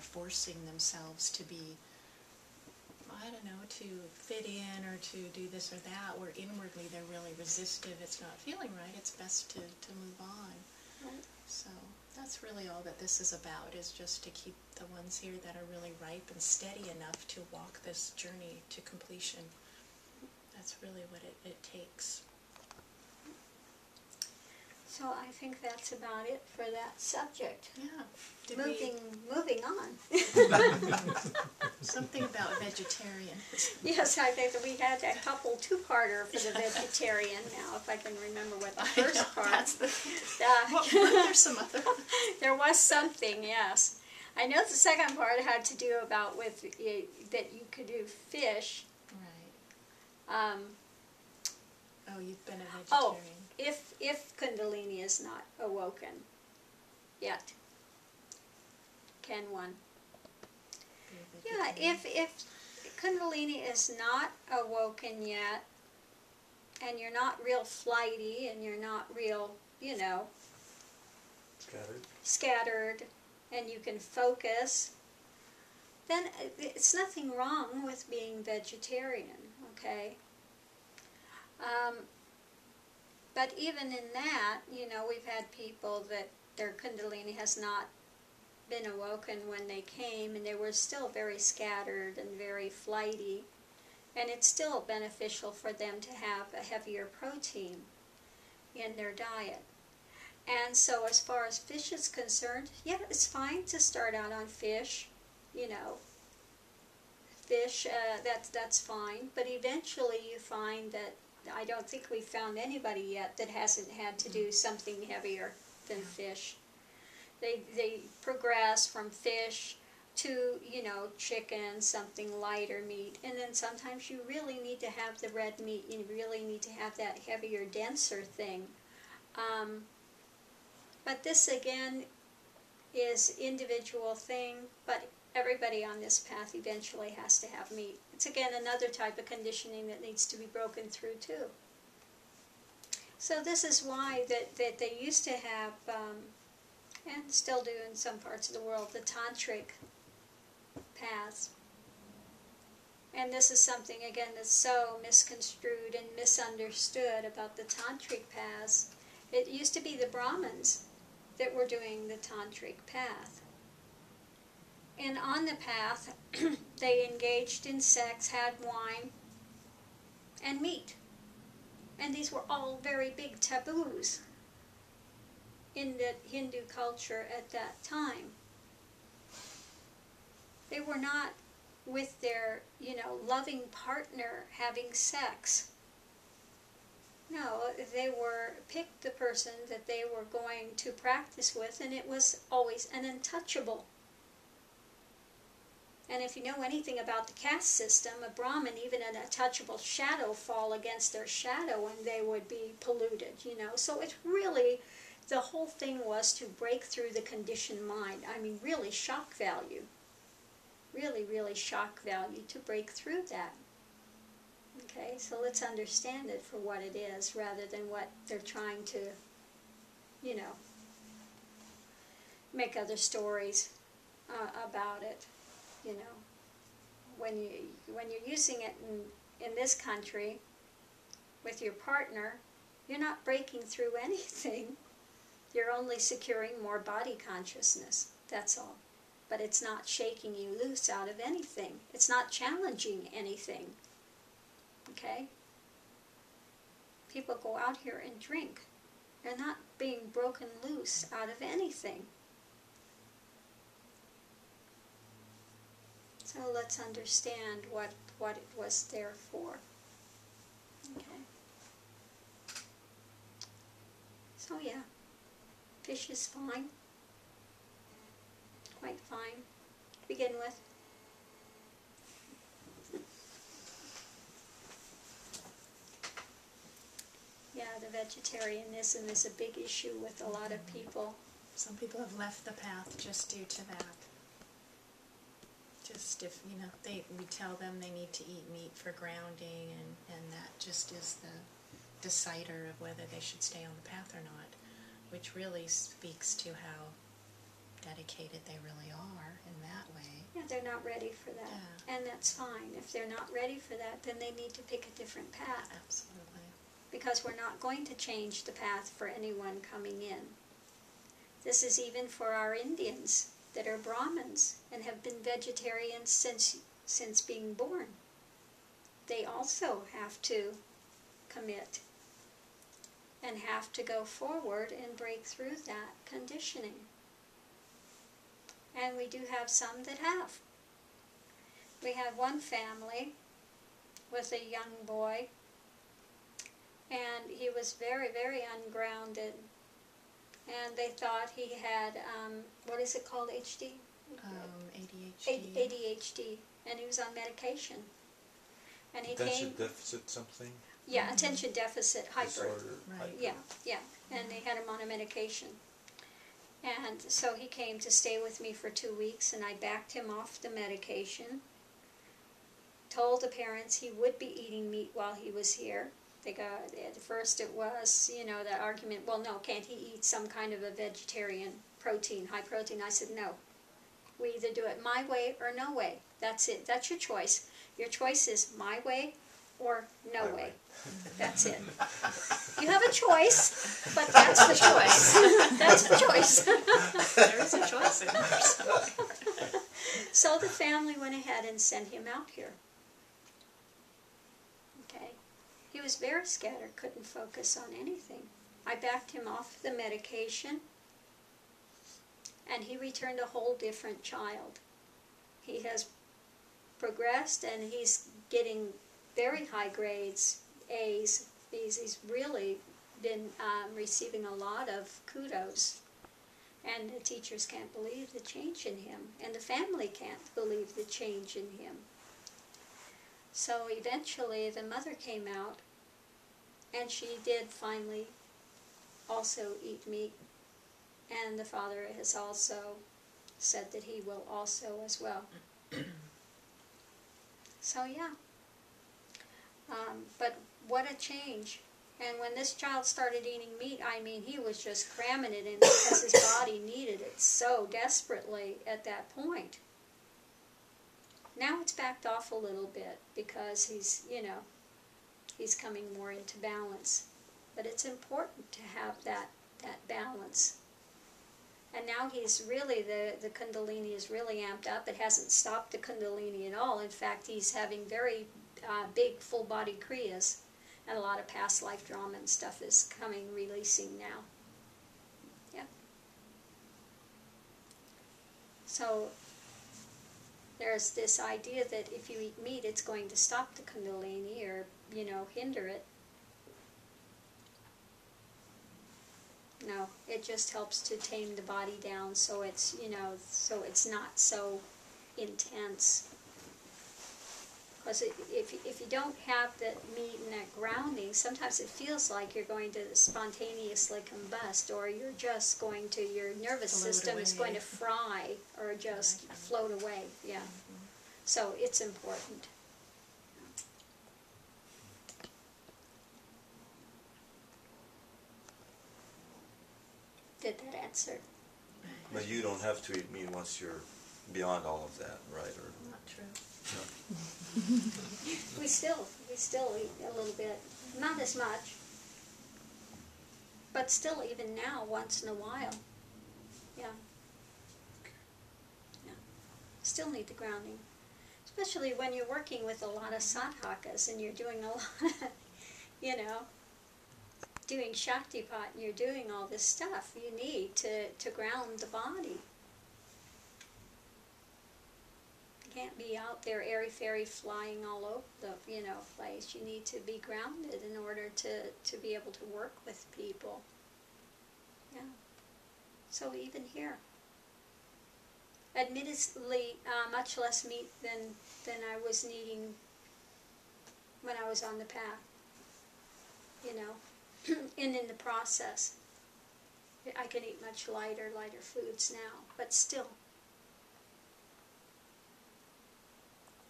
forcing themselves to be, I don't know, to fit in or to do this or that, where inwardly they're really resistive, it's not feeling right, it's best to move on. Right. So that's really all that this is about, is just to keep the ones here that are really ripe and steady enough to walk this journey to completion. That's really what it takes. So I think that's about it for that subject. Yeah. Moving on. Something about vegetarian. Yes, I think that we had a couple two-parter for the vegetarian now, if I can remember what the first part. That's the. Well, there's some other. There was something, yes. I know the second part had to do about with that you could do fish. Right. Oh, you've been a vegetarian. If Kundalini is not awoken yet, can one? Yeah, if Kundalini is not awoken yet, and you're not real flighty, and you're not real, you know, scattered, and you can focus, then it's nothing wrong with being vegetarian, okay? But even in that, you know, we've had people that their Kundalini has not been awoken when they came, and they were still very scattered and very flighty, and it's still beneficial for them to have a heavier protein in their diet. And so as far as fish is concerned, yeah, it's fine to start out on fish, you know, fish, that's fine, but eventually you find that I don't think we've found anybody yet that hasn't had to do something heavier than fish. They progress from fish to, you know, chicken, something lighter meat, and then sometimes you really need to have the red meat, you really need to have that heavier, denser thing. But this again is individual thing, but everybody on this path eventually has to have meat. It's again another type of conditioning that needs to be broken through too. So this is why that they used to have, and still do in some parts of the world, the tantric paths. And this is something again that's so misconstrued and misunderstood about the tantric paths. It used to be the Brahmins that were doing the tantric path. And on the path, they engaged in sex, had wine, and meat. And these were all very big taboos in the Hindu culture at that time. They were not with their, you know, loving partner having sex. No, they were, picked the person that they were going to practice with, and it was always an untouchable. And if you know anything about the caste system, a Brahmin, even an untouchable shadow, fall against their shadow and they would be polluted, you know. So it's really, the whole thing was to break through the conditioned mind. I mean, really shock value. Really, really shock value to break through that. Okay, so let's understand it for what it is rather than what they're trying to, you know, make other stories about it. You know, when you're using it in this country with your partner, you're not breaking through anything. You're only securing more body consciousness. That's all. But it's not shaking you loose out of anything. It's not challenging anything. Okay? People go out here and drink. They're not being broken loose out of anything. So let's understand what it was there for. Okay. So yeah, fish is fine. Quite fine to begin with. Yeah, the vegetarianism is a big issue with a lot of people. Some people have left the path just due to that. Just if, you know, we tell them they need to eat meat for grounding, and that just is the decider of whether they should stay on the path or not, which really speaks to how dedicated they really are in that way. they're not ready for that. Yeah. And that's fine. If they're not ready for that, then they need to pick a different path. Absolutely. Because we're not going to change the path for anyone coming in. This is even for our Indians that are Brahmins and have been vegetarians since being born. They also have to commit and have to go forward and break through that conditioning. And we do have some that have. We had one family with a young boy, and he was very, very ungrounded. And they thought he had, what is it called, HD? ADHD. ADHD, and he was on medication. And he Attention deficit something? Yeah, attention deficit hyper. Disorder. Right. Yeah, yeah, and they had him on a medication. And so he came to stay with me for 2 weeks, and I backed him off the medication, told the parents he would be eating meat while he was here. At first it was, that argument, well, no, can't he eat some kind of a vegetarian protein, high protein? I said, no. We either do it my way or no way. That's it. That's your choice. Your choice is my way or no way. That's it. You have a choice, but that's the choice. That's the choice. There is a choice in there somewhere. So the family went ahead and sent him out here. Okay. He was very scattered, couldn't focus on anything. I backed him off the medication, and he returned a whole different child. He has progressed, and he's getting very high grades, A's, B's. He's really been receiving a lot of kudos. And the teachers can't believe the change in him, and the family can't believe the change in him. So eventually the mother came out, and she did finally also eat meat, and the father has also said that he will also as well. So yeah. But what a change. And when this child started eating meat, I mean, he was just cramming it in because his body needed it so desperately at that point. Now it's backed off a little bit because he's coming more into balance. But it's important to have that balance. And now he's really, the Kundalini is really amped up. It hasn't stopped the Kundalini at all. In fact, he's having very big full-body kriyas. And a lot of past life drama and stuff is releasing now. Yeah. So there's this idea that if you eat meat, it's going to stop the Kundalini or, hinder it. No, it just helps to tame the body down so it's, so it's not so intense. Because if you don't have that meat and that grounding, sometimes it feels like you're going to spontaneously combust, or you're just going to, your nervous system is going to fry or just float away. Yeah. So it's important. Did that answer? But you don't have to eat meat once you're beyond all of that, right? Or Not true. no? We still eat a little bit, not as much, but still even now, once in a while, yeah. Still need the grounding, especially when you're working with a lot of sadhakas and you're doing a lot of, doing Shaktipat and you're doing all this stuff. You need to ground the body. Can't be out there airy-fairy flying all over the place. You need to be grounded in order to be able to work with people. Yeah. So even here, admittedly, much less meat than I was needing when I was on the path. And in the process, I can eat much lighter foods now, but still.